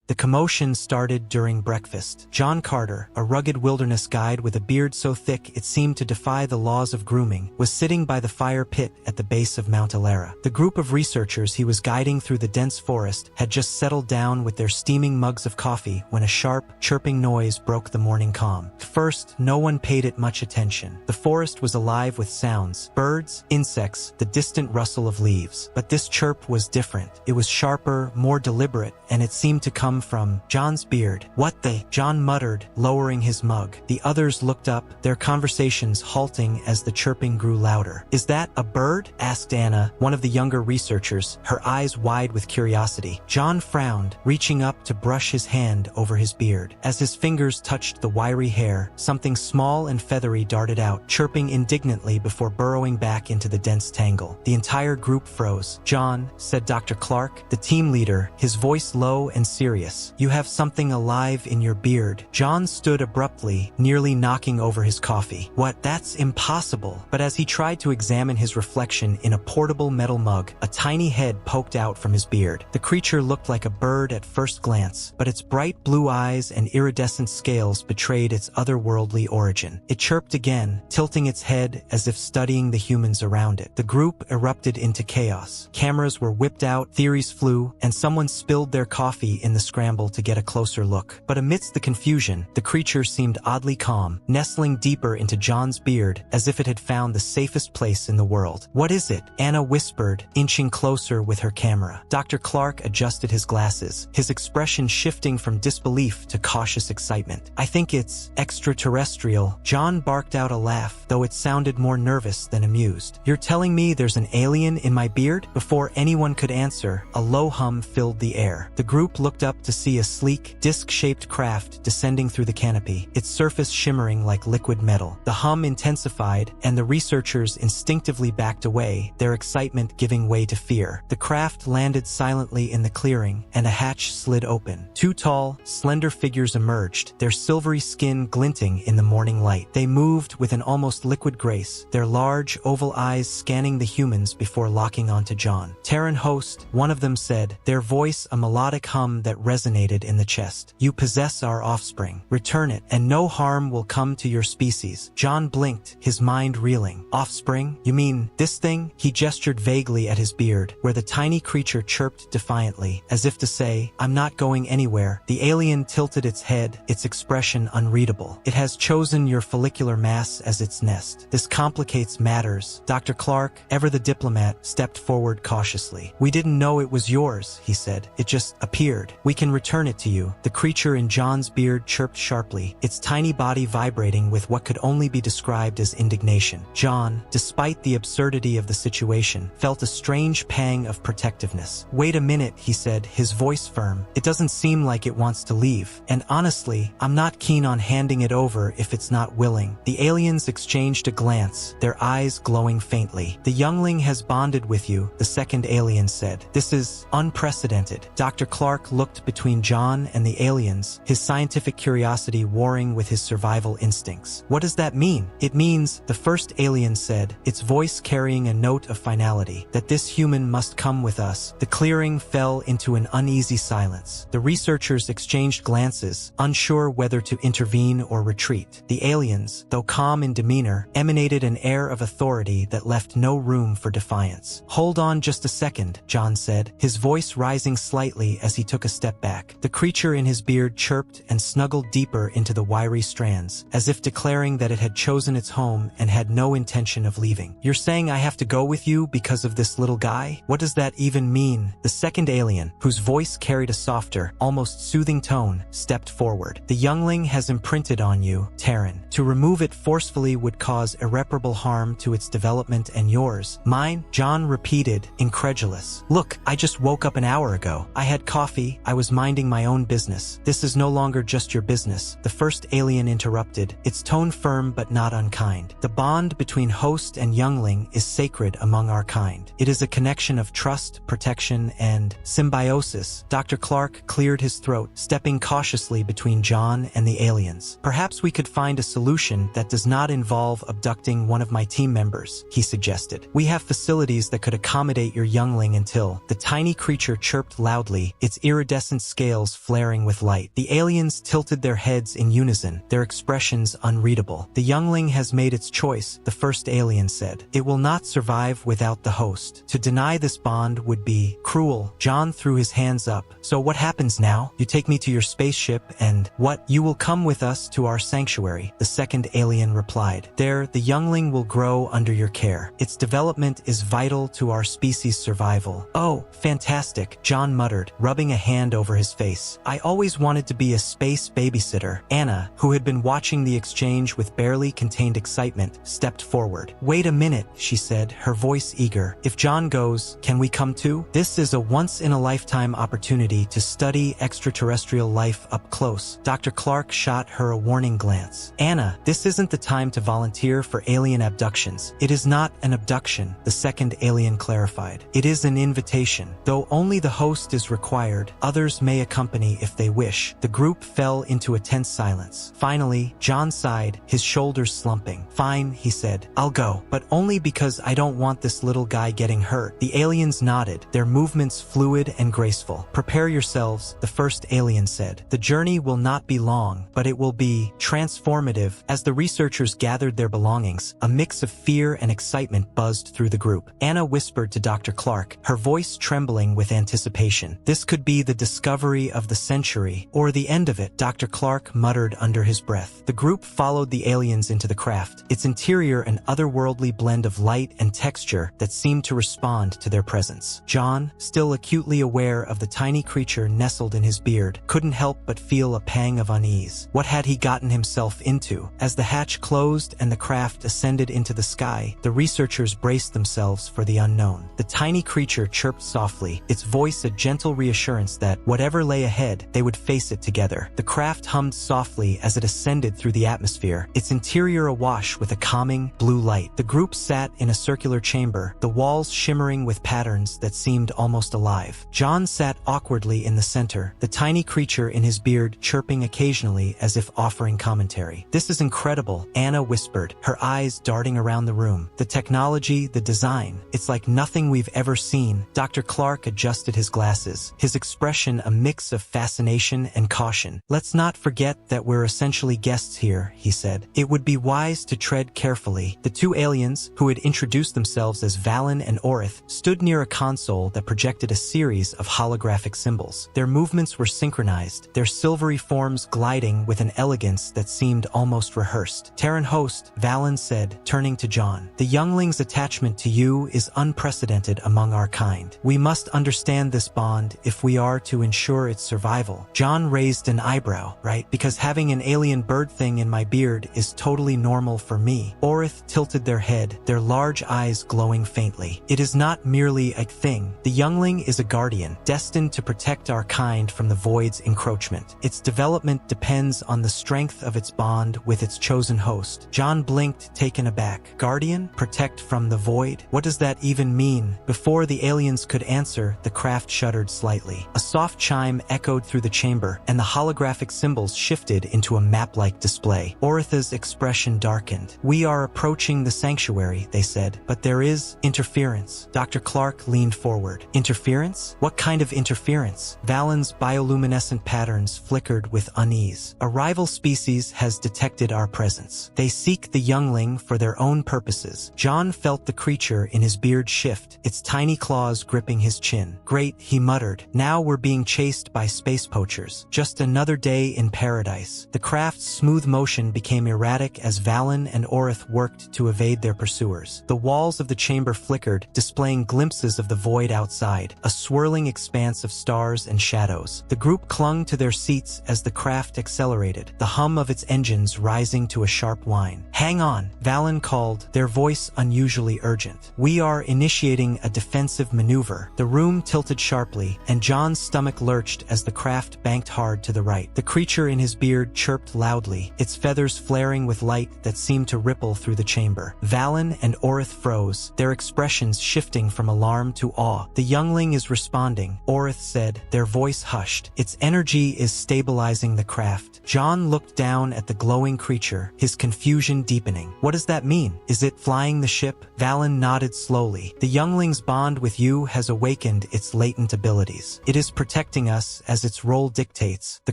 The commotion started during breakfast. John Carter, a rugged wilderness guide with a beard so thick it seemed to defy the laws of grooming, was sitting by the fire pit at the base of Mount Alara. The group of researchers he was guiding through the dense forest had just settled down with their steaming mugs of coffee when a sharp, chirping noise broke the morning calm. At first, no one paid it much attention. The forest was alive with sounds: birds, insects, the distant rustle of leaves. But this chirp was different. It was sharper, more deliberate, and it seemed to come from John's beard. "What the?" John muttered, lowering his mug. The others looked up, their conversations halting as the chirping grew louder. "Is that a bird?" asked Anna, one of the younger researchers, her eyes wide with curiosity. John frowned, reaching up to brush his hand over his beard. As his fingers touched the wiry hair, something small and feathery darted out, chirping indignantly before burrowing back into the dense tangle. The entire group froze. "John," said Dr. Clark, the team leader, his voice low and serious, "you have something alive in your beard." John stood abruptly, nearly knocking over his coffee. "What? That's impossible." But as he tried to examine his reflection in a portable metal mug, a tiny head poked out from his beard. The creature looked like a bird at first glance, but its bright blue eyes and iridescent scales betrayed its otherworldly origin. It chirped again, tilting its head as if studying the humans around it. The group erupted into chaos. Cameras were whipped out, theories flew, and someone spilled their coffee in the scramble to get a closer look. But amidst the confusion, the creature seemed oddly calm, nestling deeper into John's beard as if it had found the safest place in the world. "What is it?" Anna whispered, inching closer with her camera. Dr. Clark adjusted his glasses, his expression shifting from disbelief to cautious excitement. "I think it's extraterrestrial." John barked out a laugh, though it sounded more nervous than amused. "You're telling me there's an alien in my beard?" Before anyone could answer, a low hum filled the air. The group looked up to see a sleek, disc-shaped craft descending through the canopy, its surface shimmering like liquid metal. The hum intensified, and the researchers instinctively backed away, their excitement giving way to fear. The craft landed silently in the clearing, and a hatch slid open. Two tall, slender figures emerged, their silvery skin glinting in the morning light. They moved with an almost liquid grace, their large, oval eyes scanning the humans before locking onto John. "Terran host," one of them said, their voice a melodic hum that resonated in the chest. "You possess our offspring. Return it, and no harm will come to your species." John blinked, his mind reeling. "Offspring? You mean this thing?" He gestured vaguely at his beard, where the tiny creature chirped defiantly, as if to say, "I'm not going anywhere." The alien tilted its head, its expression unreadable. "It has chosen your follicular mass as its nest. This complicates matters." Dr. Clark, ever the diplomat, stepped forward cautiously. "We didn't know it was yours," he said. "It just appeared. We can return it to you." The creature in John's beard chirped sharply, its tiny body vibrating with what could only be described as indignation. John, despite the absurdity of the situation, felt a strange pang of protectiveness. "Wait a minute," he said, his voice firm. "It doesn't seem like it wants to leave. And honestly, I'm not keen on handing it over if it's not willing." The aliens exchanged a glance, their eyes glowing faintly. "The youngling has bonded with you," the second alien said. "This is unprecedented." Dr. Clark looked between John and the aliens, his scientific curiosity warring with his survival instincts. "What does that mean?" "It means," the first alien said, its voice carrying a note of finality, "that this human must come with us." The clearing fell into an uneasy silence. The researchers exchanged glances, unsure whether to intervene or retreat. The aliens, though calm in demeanor, emanated an air of authority that left no room for defiance. "Hold on just a second," John said, his voice rising slightly as he took a step back. The creature in his beard chirped and snuggled deeper into the wiry strands, as if declaring that it had chosen its home and had no intention of leaving. "You're saying I have to go with you because of this little guy? What does that even mean?" The second alien, whose voice carried a softer, almost soothing tone, stepped forward. "The youngling has imprinted on you, Terran. To remove it forcefully would cause irreparable harm to its development and yours." "Mine?" John repeated, incredulous. "Look, I just woke up an hour ago. I had coffee, I was minding my own business." "This is no longer just your business," the first alien interrupted, its tone firm but not unkind. "The bond between host and youngling is sacred among our kind. It is a connection of trust, protection, and symbiosis." Dr. Clark cleared his throat, stepping cautiously between John and the aliens. "Perhaps we could find a solution that does not involve abducting one of my team members," he suggested. "We have facilities that could accommodate your youngling until..." The tiny creature chirped loudly, its iridescent iridescent scales flaring with light. The aliens tilted their heads in unison, their expressions unreadable. "The youngling has made its choice," the first alien said. "It will not survive without the host. To deny this bond would be cruel." John threw his hands up. "So what happens now? You take me to your spaceship and what? You will come with us to our sanctuary," the second alien replied. "There, the youngling will grow under your care. Its development is vital to our species' survival." "Oh, fantastic," John muttered, rubbing a hand over his face. "I always wanted to be a space babysitter." Anna, who had been watching the exchange with barely contained excitement, stepped forward. "Wait a minute," she said, her voice eager. "If John goes, can we come too? This is a once-in-a-lifetime opportunity to study extraterrestrial life up close." Dr. Clark shot her a warning glance. "Anna, this isn't the time to volunteer for alien abductions." "It is not an abduction," the second alien clarified. "It is an invitation. Though only the host is required, others may accompany if they wish." The group fell into a tense silence. Finally, John sighed, his shoulders slumping. "Fine," he said. "I'll go, but only because I don't want this little guy getting hurt." The aliens nodded, their movements fluid and graceful. "Prepare yourselves," the first alien said. "The journey will not be long, but it will be transformative." As the researchers gathered their belongings, a mix of fear and excitement buzzed through the group. Anna whispered to Dr. Clark, her voice trembling with anticipation. "This could be the discovery of the century, or the end of it," Dr. Clark muttered under his breath. The group followed the aliens into the craft, its interior an otherworldly blend of light and texture that seemed to respond to their presence. John, still acutely aware of the tiny creature nestled in his beard, couldn't help but feel a pang of unease. What had he gotten himself into? As the hatch closed and the craft ascended into the sky, the researchers braced themselves for the unknown. The tiny creature chirped softly, its voice a gentle reassurance that, whatever lay ahead, they would face it together. The craft hummed softly as it ascended through the atmosphere, its interior awash with a calming, blue light. The group sat in a circular chamber, the walls shimmering with patterns that seemed almost alive. John sat awkwardly in the center, the tiny creature in his beard chirping occasionally as if offering commentary. "This is incredible," Anna whispered, her eyes darting around the room. "The technology, the design, it's like nothing we've ever seen." Dr. Clark adjusted his glasses, his expression a mix of fascination and caution. "Let's not forget that we're essentially guests here," he said. "It would be wise to tread carefully." The two aliens, who had introduced themselves as Valen and Orith, stood near a console that projected a series of holographic symbols. Their movements were synchronized, their silvery forms gliding with an elegance that seemed almost rehearsed. "Terran host," Valen said, turning to John, "the youngling's attachment to you is unprecedented among our kind. We must understand this bond if we are to ensure its survival." John raised an eyebrow. "Right? Because having an alien bird thing in my beard is totally normal for me." Orith tilted their head, their large eyes glowing faintly. "It is not merely a thing. The youngling is a guardian, destined to protect our kind from the void's encroachment. Its development depends on the strength of its bond with its chosen host." John blinked, taken aback. "Guardian? Protect from the void? What does that even mean?" Before the aliens could answer, the craft shuddered slightly. A soft chime echoed through the chamber, and the holographic symbols shifted into a map-like display. Oritha's expression darkened. "We are approaching the sanctuary," they said, "but there is interference." Dr. Clark leaned forward. "Interference? What kind of interference?" Valen's bioluminescent patterns flickered with unease. "A rival species has detected our presence. They seek the youngling for their own purposes." John felt the creature in his beard shift, its tiny claws gripping his chin. "Great," he muttered. "Now we're being chased by space poachers. Just another day in paradise." The craft's smooth motion became erratic as Valen and Orith worked to evade their pursuers. The walls of the chamber flickered, displaying glimpses of the void outside, a swirling expanse of stars and shadows. The group clung to their seats as the craft accelerated, the hum of its engines rising to a sharp whine. "Hang on," Valen called, their voice unusually urgent. "We are initiating a defensive maneuver." The room tilted sharply, and John's stomach lurched as the craft banked hard to the right. The creature in his beard chirped loudly, its feathers flaring with light that seemed to ripple through the chamber. Valen and Orith froze, their expressions shifting from alarm to awe. "The youngling is responding," Orith said, their voice hushed. "Its energy is stabilizing the craft." John looked down at the glowing creature, his confusion deepening. "What does that mean? Is it flying the ship?" Valen nodded slowly. "The youngling's bond with you has awakened its latent abilities. It is protecting protecting us as its role dictates. The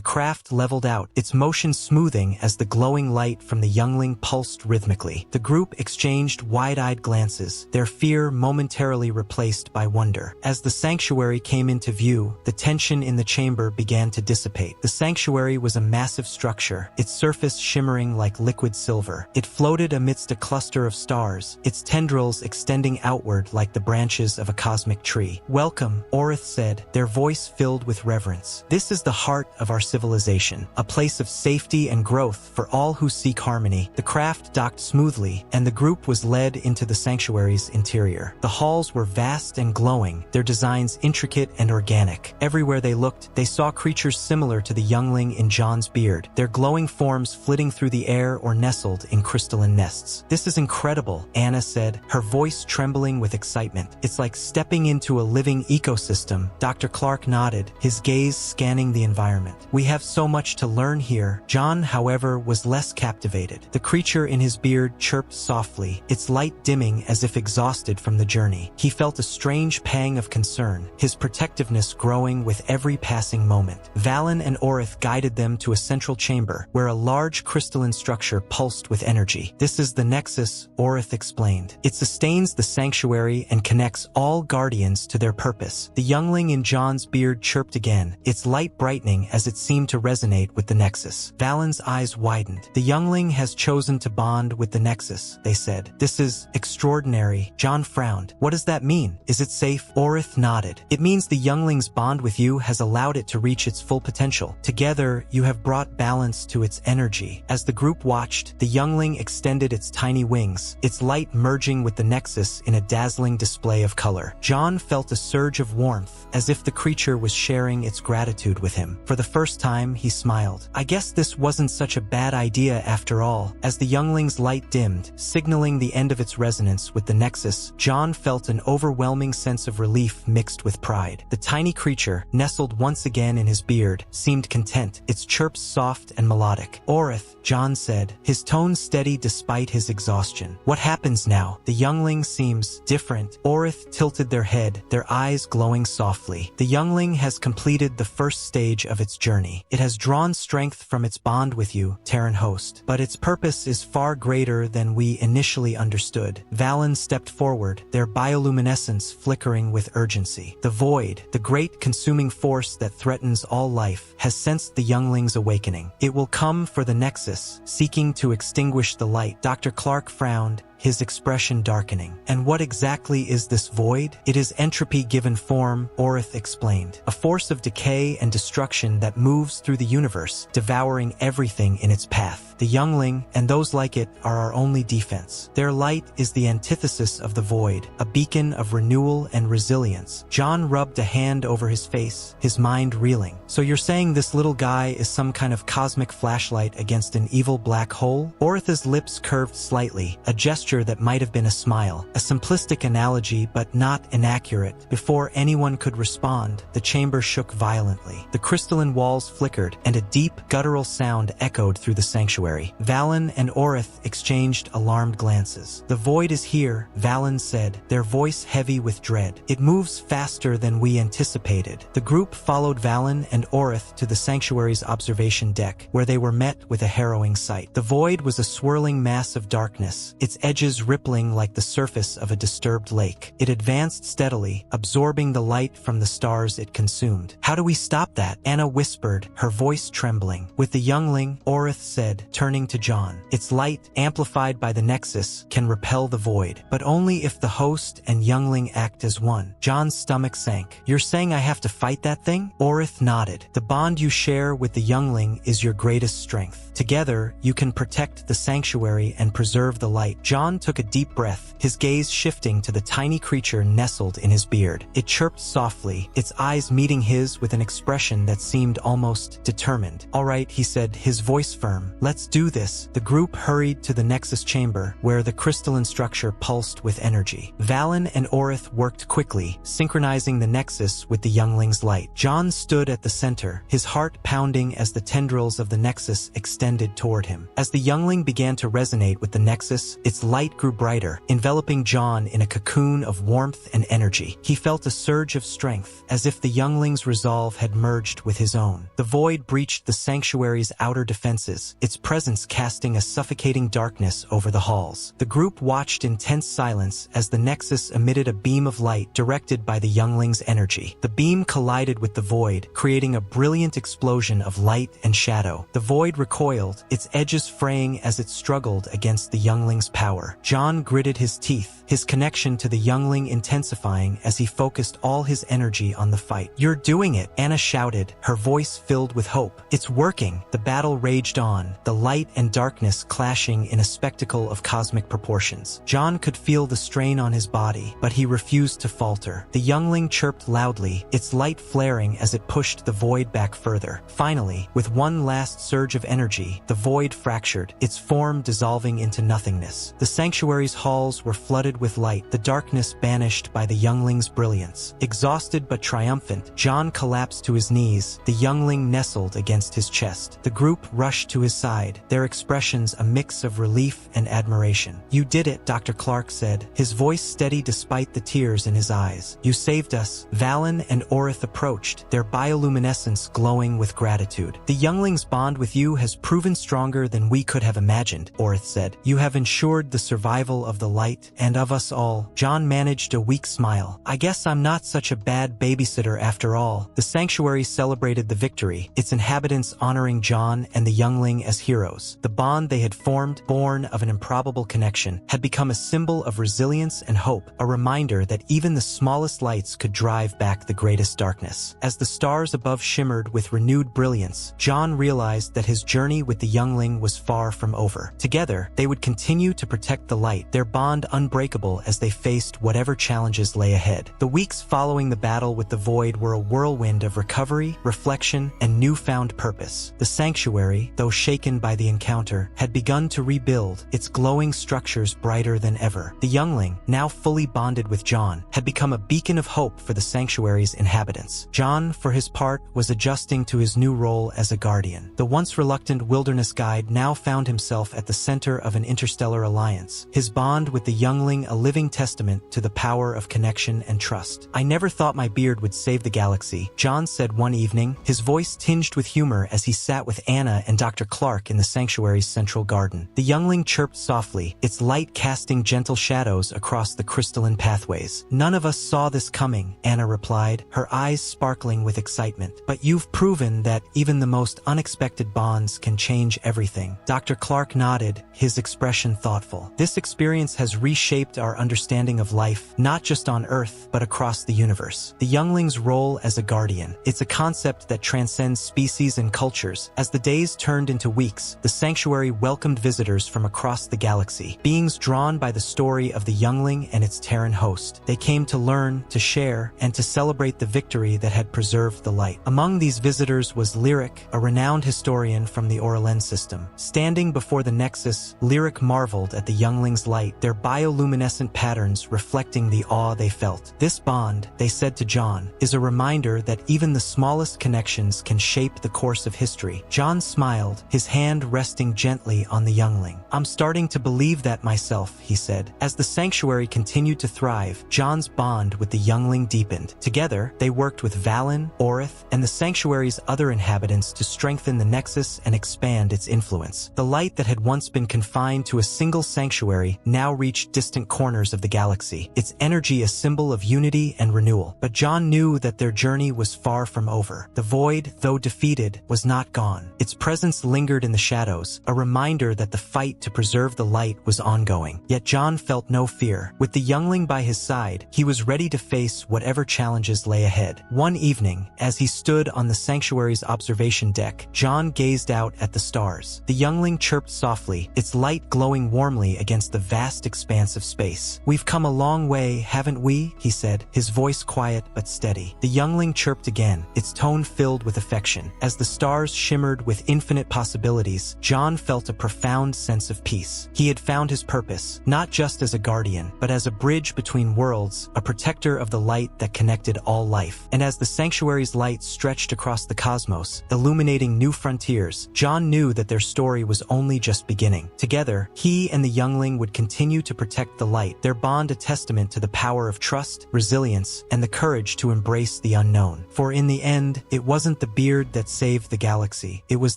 craft leveled out, its motion smoothing as the glowing light from the youngling pulsed rhythmically. The group exchanged wide-eyed glances, their fear momentarily replaced by wonder. As the sanctuary came into view, the tension in the chamber began to dissipate. The sanctuary was a massive structure, its surface shimmering like liquid silver. It floated amidst a cluster of stars, its tendrils extending outward like the branches of a cosmic tree. "Welcome," Orith said, their voice filled with reverence. "This is the heart of our civilization, a place of safety and growth for all who seek harmony." The craft docked smoothly, and the group was led into the sanctuary's interior. The halls were vast and glowing, their designs intricate and organic. Everywhere they looked, they saw creatures similar to the youngling in John's beard, their glowing forms flitting through the air or nestled in crystalline nests. "This is incredible," Anna said, her voice trembling with excitement. "It's like stepping into a living ecosystem." Dr. Clark nodded, his gaze scanning the environment. "We have so much to learn here." John, however, was less captivated. The creature in his beard chirped softly, its light dimming as if exhausted from the journey. He felt a strange pang of concern, his protectiveness growing with every passing moment. Valen and Orith guided them to a central chamber, where a large crystalline structure pulsed with energy. "This is the Nexus," Orith explained. "It sustains the sanctuary and connects all guardians to their purpose." The youngling in John's beard chirped again, its light brightening as it seemed to resonate with the Nexus. Valen's eyes widened. "The youngling has chosen to bond with the Nexus," they said. "This is extraordinary." John frowned. "What does that mean? Is it safe?" Orith nodded. "It means the youngling's bond with you has allowed it to reach its full potential. Together, you have brought balance to its energy." As the group watched, the youngling extended its tiny wings, its light merging with the Nexus in a dazzling display of color. John felt a surge of warmth, as if the creature was sharing its gratitude with him. For the first time, he smiled. "I guess this wasn't such a bad idea after all." As the youngling's light dimmed, signaling the end of its resonance with the Nexus, John felt an overwhelming sense of relief mixed with pride. The tiny creature, nestled once again in his beard, seemed content, its chirps soft and melodic. "Orith," John said, his tone steady despite his exhaustion. "What happens now?" "The youngling seems different." Orith tilted their head, their eyes glowing softly. "The youngling has completed the first stage of its journey. It has drawn strength from its bond with you, Terran host. But its purpose is far greater than we initially understood." Valen stepped forward, their bioluminescence flickering with urgency. "The void, the great consuming force that threatens all life, has sensed the youngling's awakening. It will come for the Nexus, seeking to extinguish the light." Dr. Clark frowned, his expression darkening. "And what exactly is this void?" "It is entropy given form," Orith explained. "A force of decay and destruction that moves through the universe, devouring everything in its path. The youngling, and those like it, are our only defense. Their light is the antithesis of the void, a beacon of renewal and resilience." John rubbed a hand over his face, his mind reeling. "So you're saying this little guy is some kind of cosmic flashlight against an evil black hole?" Orith's lips curved slightly, a gesture that might have been a smile, a simplistic analogy but not inaccurate. Before anyone could respond, the chamber shook violently. The crystalline walls flickered, and a deep, guttural sound echoed through the sanctuary. Valen and Orith exchanged alarmed glances. "The void is here," Valen said, their voice heavy with dread. "It moves faster than we anticipated." The group followed Valen and Orith to the sanctuary's observation deck, where they were met with a harrowing sight. The void was a swirling mass of darkness, its edges rippling like the surface of a disturbed lake. It advanced steadily, absorbing the light from the stars it consumed. "How do we stop that?" Anna whispered, her voice trembling. "With the youngling," Orith said, turning to John. "Its light, amplified by the Nexus, can repel the void, but only if the host and youngling act as one." John's stomach sank. "You're saying I have to fight that thing?" Orith nodded. "The bond you share with the youngling is your greatest strength. Together, you can protect the sanctuary and preserve the light." John took a deep breath, his gaze shifting to the tiny creature nestled in his beard. It chirped softly, its eyes meeting his with an expression that seemed almost determined. "All right," he said, his voice firm. "Let's do this." The group hurried to the Nexus chamber, where the crystalline structure pulsed with energy. Valen and Orith worked quickly, synchronizing the Nexus with the youngling's light. John stood at the center, his heart pounding as the tendrils of the Nexus extended toward him. As the youngling began to resonate with the Nexus, its light grew brighter, enveloping John in a cocoon of warmth and energy. He felt a surge of strength, as if the youngling's resolve had merged with his own. The void breached the sanctuary's outer defenses, its presence casting a suffocating darkness over the halls. The group watched in tense silence as the Nexus emitted a beam of light directed by the youngling's energy. The beam collided with the void, creating a brilliant explosion of light and shadow. The void recoiled, its edges fraying as it struggled against the youngling's power. John gritted his teeth, his connection to the youngling intensifying as he focused all his energy on the fight. "You're doing it," Anna shouted, her voice filled with hope. "It's working." The battle raged on, the light and darkness clashing in a spectacle of cosmic proportions. John could feel the strain on his body, but he refused to falter. The youngling chirped loudly, its light flaring as it pushed the void back further. Finally, with one last surge of energy, the void fractured, its form dissolving into nothingness. The sanctuary's halls were flooded with light, the darkness banished by the youngling's brilliance. Exhausted but triumphant, John collapsed to his knees, the youngling nestled against his chest. The group rushed to his side, their expressions a mix of relief and admiration. "You did it," Dr. Clark said, his voice steady despite the tears in his eyes. "You saved us." Valen and Orith approached, their bioluminescence glowing with gratitude. "The youngling's bond with you has proven stronger than we could have imagined," Orith said. "You have ensured the survival of the light and of us all." John managed a weak smile. "I guess I'm not such a bad babysitter after all." The sanctuary celebrated the victory, its inhabitants honoring John and the youngling as heroes. The bond they had formed, born of an improbable connection, had become a symbol of resilience and hope, a reminder that even the smallest lights could drive back the greatest darkness. As the stars above shimmered with renewed brilliance, John realized that his journey with the youngling was far from over. Together, they would continue to protect the light, their bond unbreakable as they faced whatever challenges lay ahead. The weeks following the battle with the void were a whirlwind of recovery, reflection, and newfound purpose. The sanctuary, though shaken by the encounter, had begun to rebuild, its glowing structures brighter than ever. The youngling, now fully bonded with John, had become a beacon of hope for the sanctuary's inhabitants. John, for his part, was adjusting to his new role as a guardian. The once reluctant wilderness guide now found himself at the center of an interstellar alliance, his bond with the youngling a living testament to the power of connection and trust. "I never thought my beard would save the galaxy," John said one evening, his voice tinged with humor as he sat with Anna and Dr. Clark in the sanctuary's central garden. The youngling chirped softly, its light casting gentle shadows across the crystalline pathways. "None of us saw this coming," Anna replied, her eyes sparkling with excitement. "But you've proven that even the most unexpected bonds can change everything." Dr. Clark nodded, his expression thoughtful. "This experience has reshaped our understanding of life, not just on Earth, but across the universe. The youngling's role as a guardian, it's a concept that transcends species and cultures." As the days turned into weeks, the sanctuary welcomed visitors from across the galaxy, beings drawn by the story of the youngling and its Terran host. They came to learn, to share, and to celebrate the victory that had preserved the light. Among these visitors was Lyric, a renowned historian from the Oralen system. Standing before the Nexus, Lyric marveled at the youngling's light, their bioluminescent patterns reflecting the awe they felt. "This bond," they said to John, "is a reminder that even the smallest connections can shape the course of history." John smiled, his hand resting gently on the youngling. "I'm starting to believe that myself," he said. As the sanctuary continued to thrive, John's bond with the youngling deepened. Together, they worked with Valen, Orith, and the sanctuary's other inhabitants to strengthen the Nexus and expand its influence. The light that had once been confined to a single sanctuary now reached distant corners of the galaxy, its energy a symbol of unity and renewal. But John knew that their journey was far from over. The void, though defeated, was not gone. Its presence lingered in the shadows, a reminder that the fight to preserve the light was ongoing. Yet John felt no fear. With the youngling by his side, he was ready to face whatever challenges lay ahead. One evening, as he stood on the sanctuary's observation deck, John gazed out at the stars. The youngling chirped softly, its light glowing warmly against the vast expanse of space. "We've come a long way, haven't we?" he said, his voice quiet but steady. The youngling chirped again, its tone filled with affection. As the stars shimmered with infinite possibilities, John felt a profound sense of peace. He had found his purpose, not just as a guardian, but as a bridge between worlds, a protector of the light that connected all life. And as the sanctuary's light stretched across the cosmos, illuminating new frontiers, John knew that their story was only just beginning. Together, he and the youngling would continue to protect the light, their bond a testament to the power of trust, resilience, and the courage to embrace the unknown. For in the end, it wasn't the beard that saved the galaxy, it was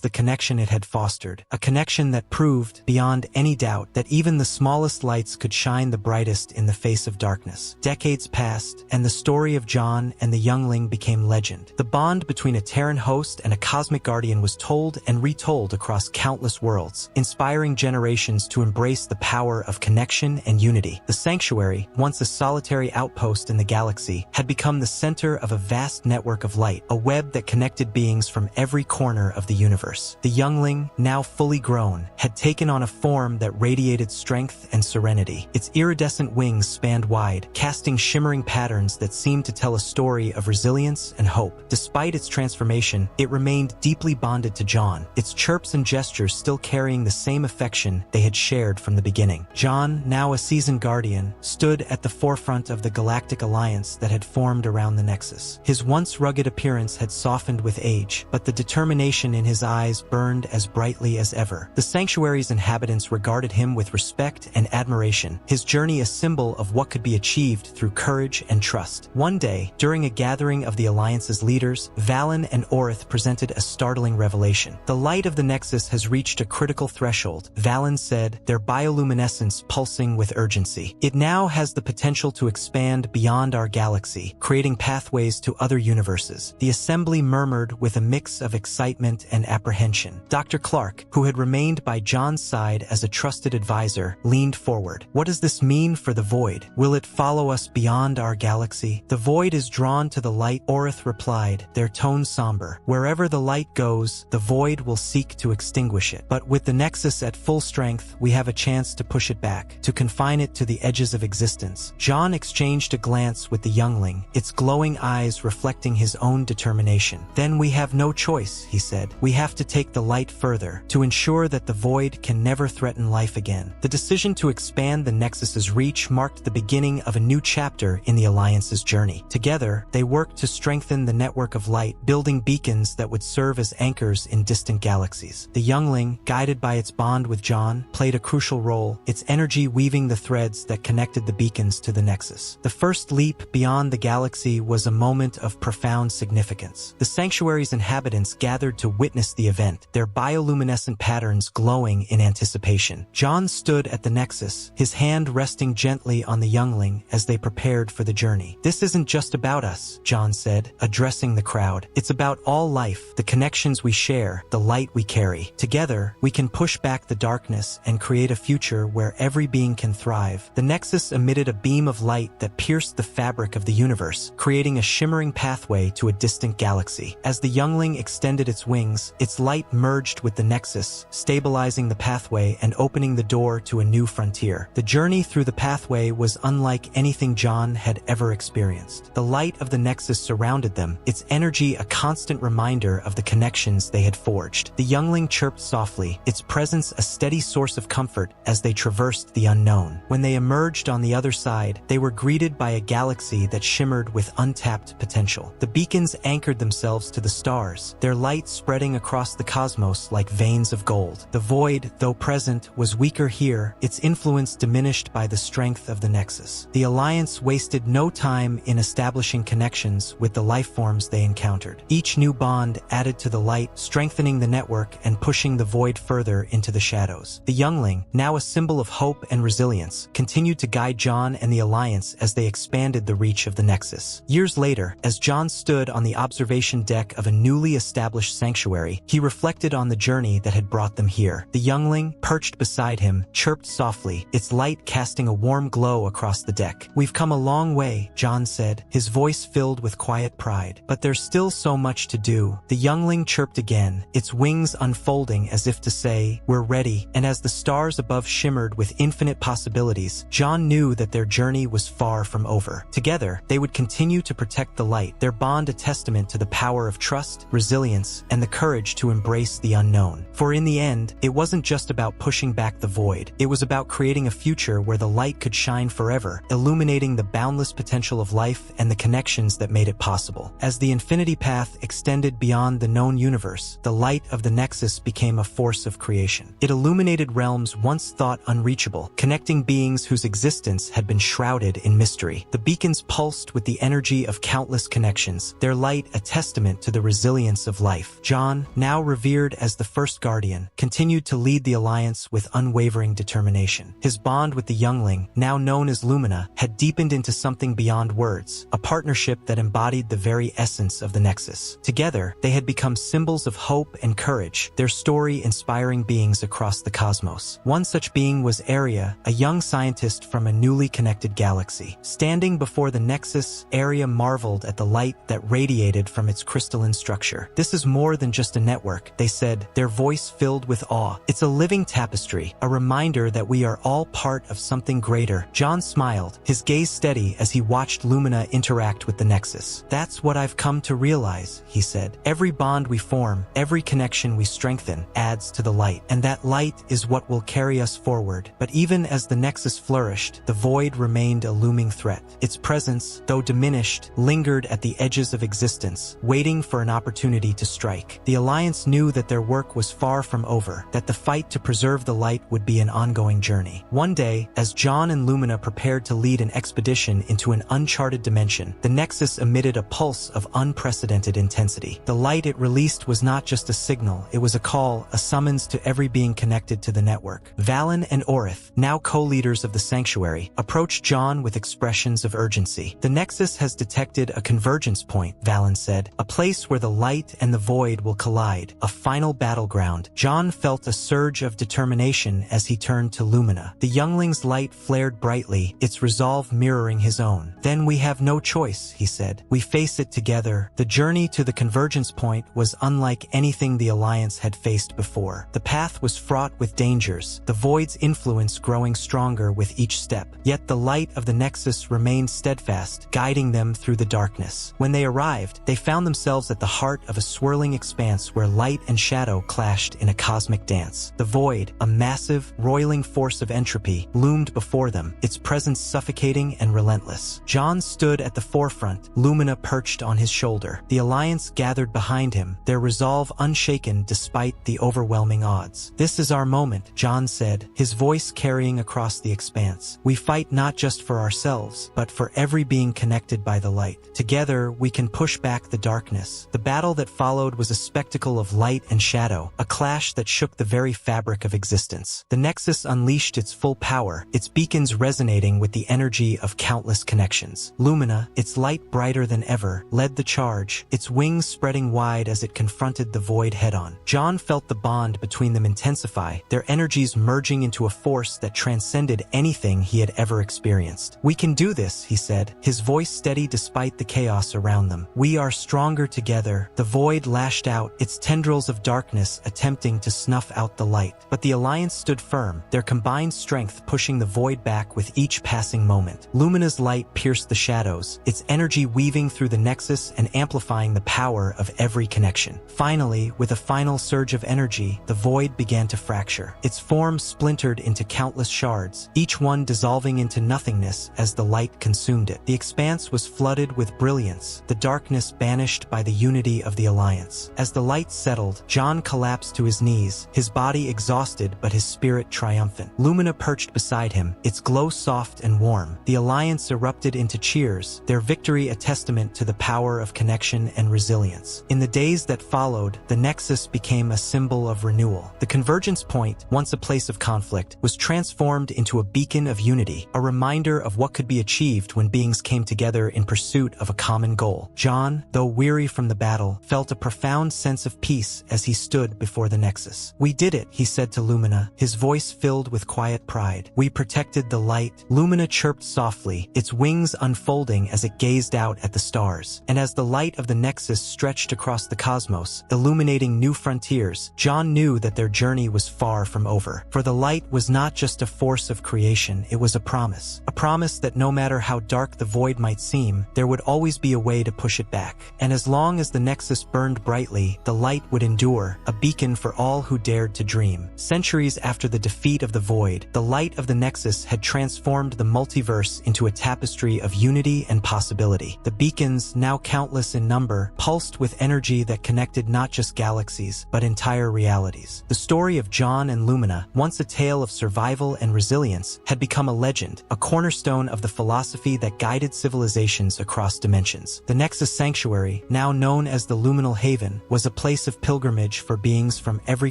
the connection it had fostered. A connection that proved, beyond any doubt, that even the smallest lights could shine the brightest in the face of darkness. Decades passed, and the story of John and the youngling became legend. The bond between a Terran host and a cosmic guardian was told and retold across countless worlds, inspiring generations to embrace the power of connection and unity. The Sanctuary, once a solitary outpost in the galaxy, had become the center of a vast network of light, a web that connected beings from every corner of the universe. The youngling, now fully grown, had taken on a form that radiated strength and serenity. Its iridescent wings spanned wide, casting shimmering patterns that seemed to tell a story of resilience and hope. Despite its transformation, it remained deeply bonded to John, its chirps and gestures still carrying the same affection they had shared from the beginning. John, now a seasoned guardian, stood at the forefront of the galactic alliance that had formed around the Nexus. His once rugged appearance had softened with age, but the determination in his eyes burned as brightly as ever. The Sanctuary's inhabitants regarded him with respect and admiration, his journey a symbol of what could be achieved through courage and trust. One day, during a gathering of the Alliance's leaders, Valen and Orith presented a startling revelation. The light of the Nexus has reached a critical threshold, Valen said, their bioluminescence pulsing with urgency. It now has the potential to expand beyond our galaxy, creating pathways to other universes. The assembly murmured with a mix of excitement and apprehension. Dr. Clark, who had remained by John's side as a trusted advisor, leaned forward. What does this mean for the Void? Will it follow us beyond our galaxy? The Void is drawn to the light, Orith replied, their tone somber. Wherever the light goes, the Void will seek to extinguish it. But with the Nexus at full strength, we have a chance to push it back, to confine it to the edges of existence. John exchanged a glance with the youngling, its glowing eyes reflecting his own determination. Then we have no choice, he said. We have to take the light further, to ensure that the Void can never threaten life again. The decision to expand the Nexus's reach marked the beginning of a new chapter in the Alliance's journey. Together, they worked to strengthen the network of light, building beacons that would serve as anchors in distant galaxies. The youngling, guided by its bond with John, played a crucial role, its energy weaving the threads that connected the beacons to the Nexus. The first leap beyond the galaxy was a moment of profound significance. The Sanctuary's inhabitants gathered to witness the event, their bioluminescent patterns glowing in anticipation. John stood at the Nexus, his hand resting gently on the youngling as they prepared for the journey. This isn't just about us, John said, addressing the crowd. It's about all life, the connections we share, the light we carry. Together, we can push back the darkness and create a future where every being can thrive. The Nexus emitted a beam of light that pierced the fabric of the universe, creating a shimmering pathway to a distant galaxy. As the youngling extended its wings, its light merged with the Nexus, stabilizing the pathway and opening the door to a new frontier. The journey through the pathway was unlike anything John had ever experienced. The light of the Nexus surrounded them, its energy a constant reminder of the connections they had forged. The youngling chirped softly, its presence a steady source of comfort as they traversed the unknown. When they emerged on the other side, they were greeted by a galaxy that shimmered with untapped potential. The beacons anchored themselves to the stars, their light spreading across the cosmos like veins of gold. The Void, though present, was weaker here, its influence diminished by the strength of the Nexus. The Alliance wasted no time in establishing connections with the life forms they encountered. Each new bond added to the light, strengthening the network and pushing the Void further into the shadows. The youngling, now a symbol of hope and resilience, continued to guide John and the Alliance as they expanded the reach of the Nexus. Years later, as John stood on the observation deck of a newly established sanctuary, he reflected on the journey that had brought them here. The youngling, perched beside him, chirped softly, its light casting a warm glow across the deck. We've come a long way, John said, his voice filled with quiet pride. But there's still so much to do. The youngling chirped again, its wings unfolding as if to say, we're ready. And as the stars above shimmered with infinite possibilities, John knew that their journey was far from over. Together, they would continue to protect the light, their bond a testament to the power of trust, resilience, and the courage to embrace the unknown. For in the end, it wasn't just about pushing back the Void. It was about creating a future where the light could shine forever, illuminating the boundless potential of life and the connections that made it possible. As the infinity path extended beyond the known universe, the light of the Nexus became a force of creation. It illuminated realms once thought unreachable, connecting beings whose existence had been shrouded in mystery. The beacons pulsed with the energy of countless connections, their light a testament to the resilience of life. John, now revered as the first guardian, continued to lead the Alliance with unwavering determination. His bond with the youngling, now known as Lumina, had deepened into something beyond words, a partnership that embodied the very essence of the Nexus. Together, they had become symbols of hope and courage, their story inspiring beings across the cosmos. One such being was Aria, a young scientist from a newly connected galaxy. Standing before the Nexus, Aria marveled at the light that radiated from its crystalline structure. "This is more than just a network," they said, their voice filled with awe. "It's a living tapestry, a reminder that we are all part of something greater." John smiled, his gaze steady as he watched Lumina interact with the Nexus. "That's what I've come to realize," he said. "Every bond we form, every connection we strengthen, adds to the light, and that light is what will carry us forward." But even as the Nexus flourished, the void remained a looming threat. Its presence, though diminished, lingered at the edges of existence, waiting for an opportunity to strike. The Alliance knew that their work was far from over, that the fight to preserve the light would be an ongoing journey. One day, as John and Lumina prepared to lead an expedition into an uncharted dimension, the Nexus emitted a pulse of unprecedented intensity. The light it released was not just a signal, it was a call, a summons to every being connected to the network. Valen and Orith, now co-leaders of the Sanctuary, approached John with expressions of urgency. "The Nexus has detected a convergence point," Valen said, "a place where the light and the void will collide, a final battleground." John felt a surge of determination as he turned to Lumina. The youngling's light flared brightly, its resolve mirroring his own. "Then we have no choice," he said. "We face it together." The journey to the convergence point was unlike anything the Alliance had faced before. The path was fraught with dangers, the void's influence growing stronger with each step. Yet the light of the Nexus remained steadfast, guiding them through the darkness. When they arrived, they found themselves at the heart of a swirling expanse where light and shadow clashed in a cosmic dance. The void, a massive, roiling force of entropy, loomed before them, its presence suffocating and relentless. John stood at the forefront, Lumina perched on his shoulder. The Alliance gathered behind him, their resolve unshaken despite the overwhelming odds. "This is our moment," John said, his voice carrying across the expanse. "We fight not just for ourselves, but for every being connected by the light. Together, we can push back the darkness." The battle that followed was a spectacle of light and shadow, a clash that shook the very fabric of existence. The Nexus unleashed its full power, its beacons resonating with the energy of countless connections. Lumina, its light brighter than ever, led the charge, its wings spreading wide as it confronted the void head-on. John felt the bond between them intensify, their energies merging into a force that transcended anything he had ever experienced. "We can do this," he said, his voice steady despite the chaos around them. "We are stronger together." The void lashed out, its tendrils of darkness attempting to snuff out the light. But the Alliance stood firm, their combined strength pushing the void back with each passing moment. Lumina's light pierced the shadows, its energy weaving through the Nexus and amplifying the power of every connection. Finally, with a final surge of energy, the void began to fracture. Its form splintered into countless shards, each one dissolving into nothingness as the light consumed it. The expanse was flooded with brilliance, the darkness banished by the unity of the Alliance. As the light settled, John collapsed to his knees, his body exhausted but his spirit triumphant. Lumina perched beside him, its glow soft and warm. The Alliance erupted into cheers, their victory a testament to the power of connection and resilience. In the days that followed, the Nexus became a symbol of renewal. The convergence point, once a place of conflict, was transformed into a beacon of unity, a reminder of what could be achieved when beings came together in pursuit of a common goal. John, though weary from the battle, felt a profound sense of peace as he stood before the Nexus. "We did it," he said to Lumina, his voice filled with quiet pride. "We protected the light." Lumina chirped softly, its wings unfolding as it gazed out at the stars. And as the light of the Nexus stretched across the cosmos, illuminating new frontiers, John knew that their journey was far from over. For the light was not just a force of creation, it was a promise. A promise that no matter how dark the void might seem, there would always be a way to push it back. And as long as the Nexus burned brightly, the light would endure, a beacon for all who dared to dream. Centuries after the defeat of the void, the light of the Nexus had transformed the multiverse into a tapestry of unity and possibility. The beacons, now countless in number, pulsed with energy that connected not just galaxies, but entire realities. The story of John and Lumina, once a tale of survival and resilience, had become a legend, a cornerstone of the philosophy that guided civilizations across dimensions. The Nexus Sanctuary, now known as the Luminal Haven, was a place of pilgrimage for beings from every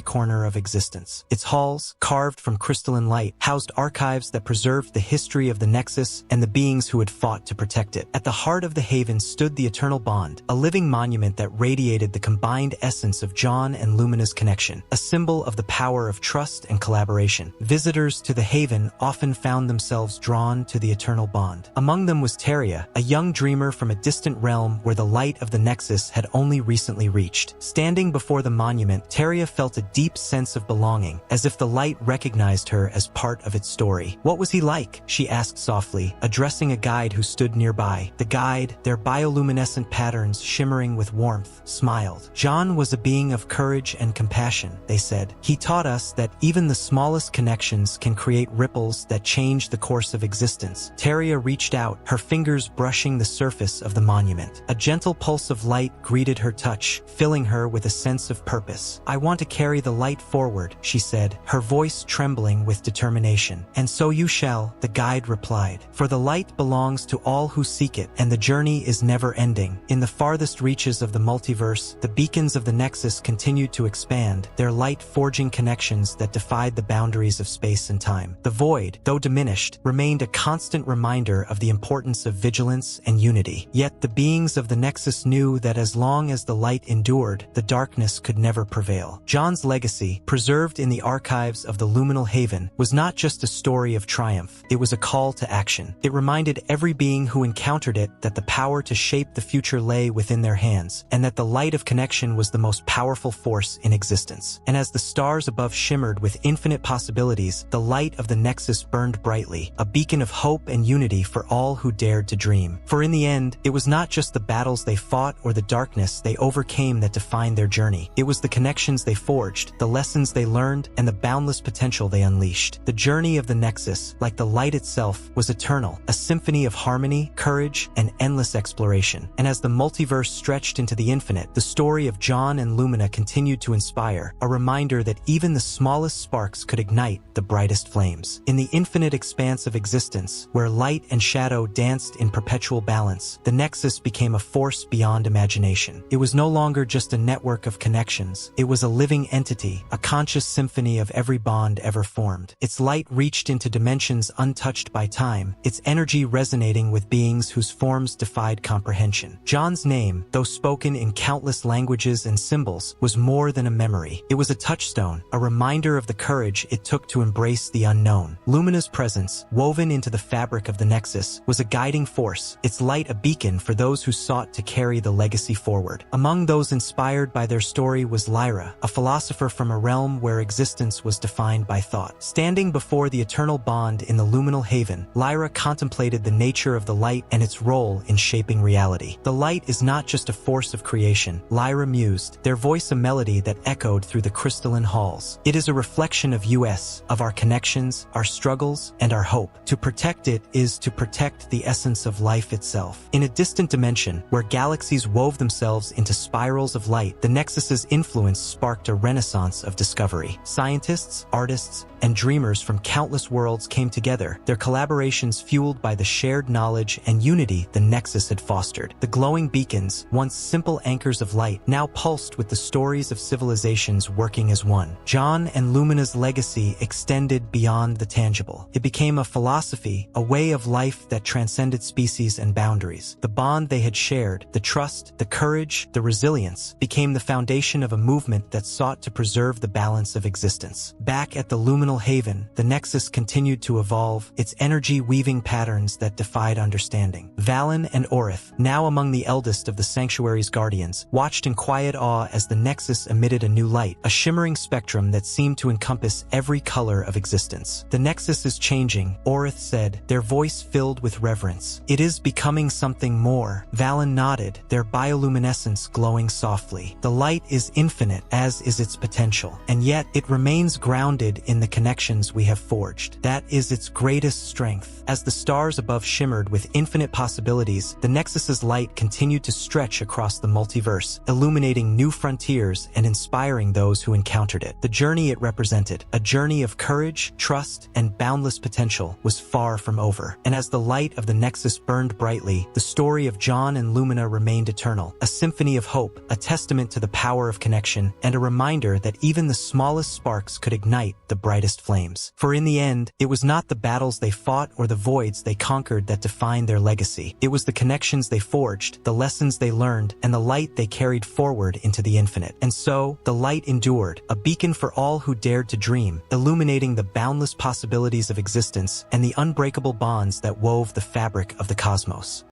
corner of existence. Its halls, carved from crystalline light, housed archives that preserved the history of the Nexus and the beings who had fought to protect it. At the heart of the haven stood the Eternal Bond, a living monument that radiated the combined essence of John and Lumina's connection, a symbol of the power of trust and collaboration. Visitors to the haven often found themselves drawn to the Eternal Bond. Among them was Teria, a young dreamer from a distant realm where the light of the Nexus had only recently reached. Standing before the monument, Teria felt a deep sense of belonging, as if the light recognized her as part of its story. "What was he like?" she asked softly, addressing a guide who stood nearby. The guide, their bioluminescent patterns shimmering with warmth, smiled. "John was a being of courage and compassion," they said. "He taught us that even the smallest connections can create ripples that change the course of existence." Teria reached out, her fingers brushing the surface of the monument. A gentle pulse of light greeted her touch, filling her with a sense of purpose. "I want to carry the light forward," she said, her voice trembling with determination. "And so you shall," the guide replied. "For the light belongs to all who seek it, and the journey is never ending." In the farthest reaches of the multiverse, the beacons of the Nexus continued to expand, their light forging connections that defied the boundaries of space and time. The void, though diminished, remained a constant reminder of the importance of vigilance and unity. Yet the beings of the Nexus knew that as long as the light endured, the darkness could never prevail. John's legacy, preserved in the archives of the Luminal Haven, was not just a story of triumph, it was a call to action. It reminded every being who encountered it that the power to shape the future lay within their hands, and that the light of connection was the most powerful force in existence. And as the stars above shimmered with infinite possibilities, the light of the Nexus burned brightly, a beacon of hope and unity for all who dared to dream. For in the end, it was not just the battles they fought or the darkness they overcame that defined their journey. It was the connections they forged, the lessons they learned, and the boundless potential they unleashed. The journey of the Nexus, like the light itself, was eternal, a symphony of harmony, courage, and endless exploration. And as the multiverse stretched into the infinite, the story of John and Lumina continued to inspire, a reminder that even the smallest sparks could ignite the brightest flames. In the infinite expanse of existence, where light and shadow danced in perpetual balance, the Nexus became a force beyond imagination. It was no longer just a network of connections. It was a living entity, a conscious symphony of every bond ever formed. Its light reached into dimensions untouched by time, its energy resonating with beings whose forms defied comprehension. John's name, though spoken in countless languages and symbols, was more than a memory. It was a touchstone, a reminder of the courage it took to embrace the unknown. Lumina's presence, woven into the fabric of the Nexus, was a guiding force, its light a beacon for those who sought to carry the legacy forward. Among those inspired by their story was Lyra, a philosopher from a realm where existence was defined by thought. Standing before the Eternal Bond in the Luminal Haven, Lyra contemplated the nature of the light and its role in shaping reality. "The light is not just a force of creation," Lyra mused, their voice a melody that echoed through the crystalline halls. "It is a reflection of us, of our connections, our struggles, and our hope. To protect it is to protect the essence of life itself." In a distant dimension, where galaxies wove themselves into spirals of light, the Nexus's influence sparked a renaissance of discovery. Scientists, artists, and dreamers from countless worlds came together, their collaborations fueled by the shared knowledge and unity the Nexus had fostered. The glowing beacons, once simple anchors of light, now pulsed with the stories of civilizations working as one. John and Lumina's legacy extended beyond the tangible. It became a philosophy, a way of life that transcended species and boundaries. The bond they had shared, the trust, the courage, the resilience, became the foundation of a movement that sought to preserve the balance of existence. Back at the Luminal Haven, the Nexus continued to evolve, its energy weaving patterns that defied understanding. Valen and Orith, now among the eldest of the Sanctuary's guardians, watched in quiet awe as the Nexus emitted a new light, a shimmering spectrum that seemed to encompass every color of existence. "The Nexus is changing," Orith said, their voice filled with reverence. "It is becoming something more." Valen nodded, their bioluminescence glowing softly. "The light is infinite, as is its potential, and yet it remains grounded in the connections we have forged. That is its greatest strength." As the stars above shimmered with infinite possibilities, the Nexus's light continued to stretch across the multiverse, illuminating new frontiers and inspiring those who encountered it. The journey it represented, a A journey of courage, trust, and boundless potential was far from over. And as the light of the Nexus burned brightly, the story of John and Lumina remained eternal, a symphony of hope, a testament to the power of connection, and a reminder that even the smallest sparks could ignite the brightest flames. For in the end, it was not the battles they fought or the voids they conquered that defined their legacy. It was the connections they forged, the lessons they learned, and the light they carried forward into the infinite. And so, the light endured, a beacon for all who dared to dream, illuminating the boundless possibilities of existence and the unbreakable bonds that wove the fabric of the cosmos.